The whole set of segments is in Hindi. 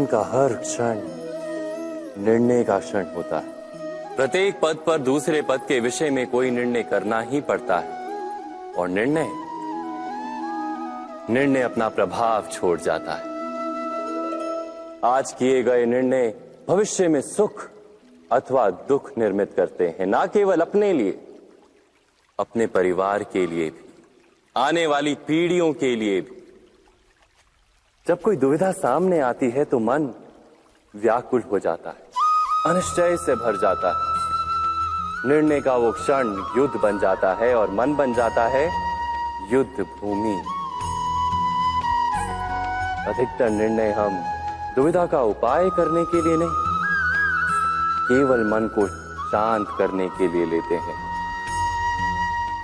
का हर क्षण निर्णय का क्षण होता है। प्रत्येक पद पर दूसरे पद के विषय में कोई निर्णय करना ही पड़ता है और निर्णय अपना प्रभाव छोड़ जाता है। आज किए गए निर्णय भविष्य में सुख अथवा दुख निर्मित करते हैं, ना केवल अपने लिए, अपने परिवार के लिए भी, आने वाली पीढ़ियों के लिए भी। जब कोई दुविधा सामने आती है तो मन व्याकुल हो जाता है, अनिश्चय से भर जाता है। निर्णय का वो क्षण युद्ध बन जाता है और मन बन जाता है युद्ध भूमि। अधिकतर निर्णय हम दुविधा का उपाय करने के लिए नहीं, केवल मन को शांत करने के लिए लेते हैं।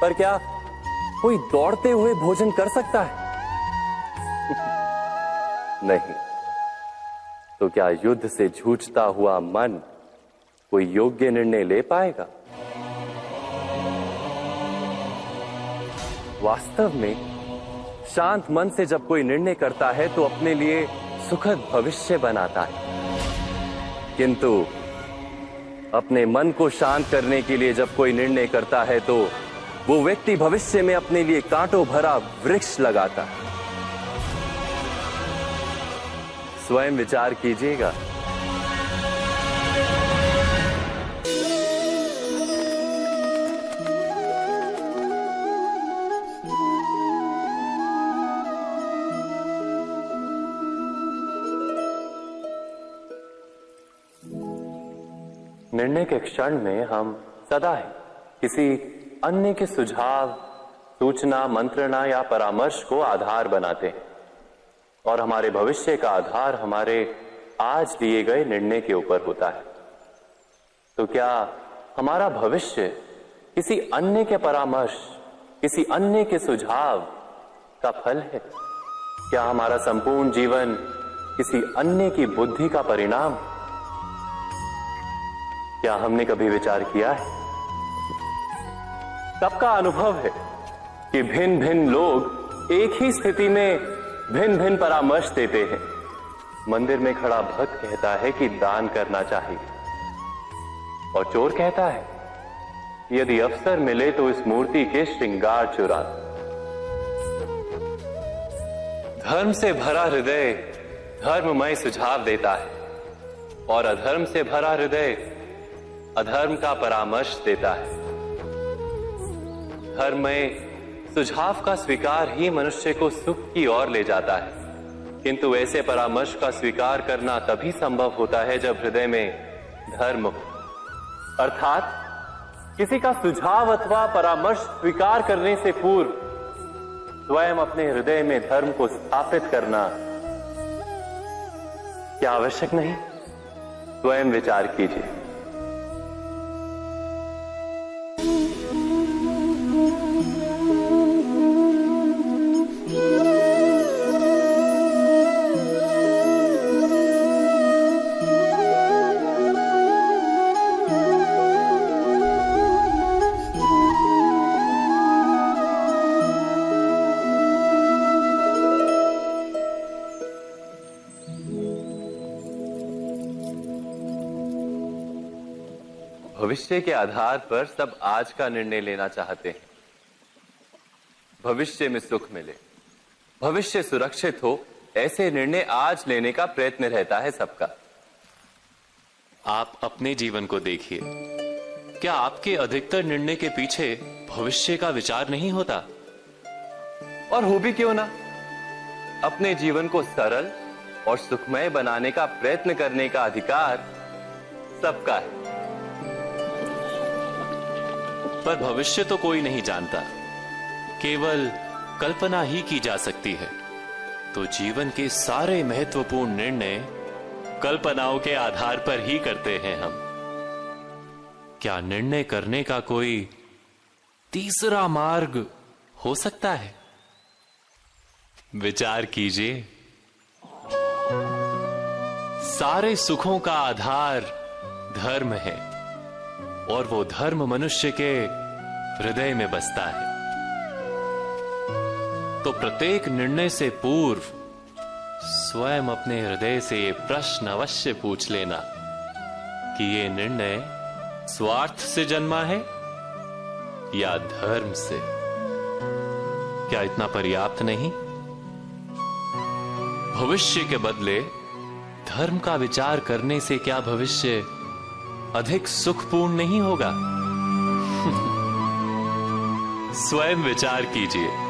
पर क्या कोई दौड़ते हुए भोजन कर सकता है? नहीं। तो क्या युद्ध से जूझता हुआ मन कोई योग्य निर्णय ले पाएगा? वास्तव में शांत मन से जब कोई निर्णय करता है तो अपने लिए सुखद भविष्य बनाता है, किंतु अपने मन को शांत करने के लिए जब कोई निर्णय करता है तो वो व्यक्ति भविष्य में अपने लिए कांटों भरा वृक्ष लगाता है। स्वयं विचार कीजिएगा। निर्णय के क्षण में हम सदा ही किसी अन्य के सुझाव, सूचना, मंत्रणा या परामर्श को आधार बनाते हैं और हमारे भविष्य का आधार हमारे आज लिए गए निर्णय के ऊपर होता है। तो क्या हमारा भविष्य किसी अन्य के परामर्श, किसी अन्य के सुझाव का फल है? क्या हमारा संपूर्ण जीवन किसी अन्य की बुद्धि का परिणाम? क्या हमने कभी विचार किया है? सबका अनुभव है कि भिन्न भिन्न लोग एक ही स्थिति में भिन्न भिन्न परामर्श देते हैं। मंदिर में खड़ा भक्त कहता है कि दान करना चाहिए और चोर कहता है यदि अवसर मिले तो इस मूर्ति के श्रृंगार चुरा। धर्म से भरा हृदय धर्ममय सुझाव देता है और अधर्म से भरा हृदय अधर्म का परामर्श देता है। धर्म में सुझाव का स्वीकार ही मनुष्य को सुख की ओर ले जाता है, किंतु ऐसे परामर्श का स्वीकार करना तभी संभव होता है जब हृदय में धर्म हो। अर्थात किसी का सुझाव अथवा परामर्श स्वीकार करने से पूर्व स्वयं अपने हृदय में धर्म को स्थापित करना क्या आवश्यक नहीं? स्वयं विचार कीजिए। भविष्य के आधार पर सब आज का निर्णय लेना चाहते हैं। भविष्य में सुख मिले, भविष्य सुरक्षित हो, ऐसे निर्णय आज लेने का प्रयत्न रहता है सबका। आप अपने जीवन को देखिए, क्या आपके अधिकतर निर्णय के पीछे भविष्य का विचार नहीं होता? और हो भी क्यों ना। अपने जीवन को सरल और सुखमय बनाने का प्रयत्न करने का अधिकार सबका है। पर भविष्य तो कोई नहीं जानता, केवल कल्पना ही की जा सकती है। तो जीवन के सारे महत्वपूर्ण निर्णय कल्पनाओं के आधार पर ही करते हैं हम। क्या निर्णय करने का कोई तीसरा मार्ग हो सकता है? विचार कीजिए। सारे सुखों का आधार धर्म है और वो धर्म मनुष्य के हृदय में बसता है। तो प्रत्येक निर्णय से पूर्व स्वयं अपने हृदय से ये प्रश्न अवश्य पूछ लेना कि ये निर्णय स्वार्थ से जन्मा है या धर्म से। क्या इतना पर्याप्त नहीं? भविष्य के बदले धर्म का विचार करने से क्या भविष्य अधिक सुखपूर्ण नहीं होगा? स्वयं विचार कीजिए।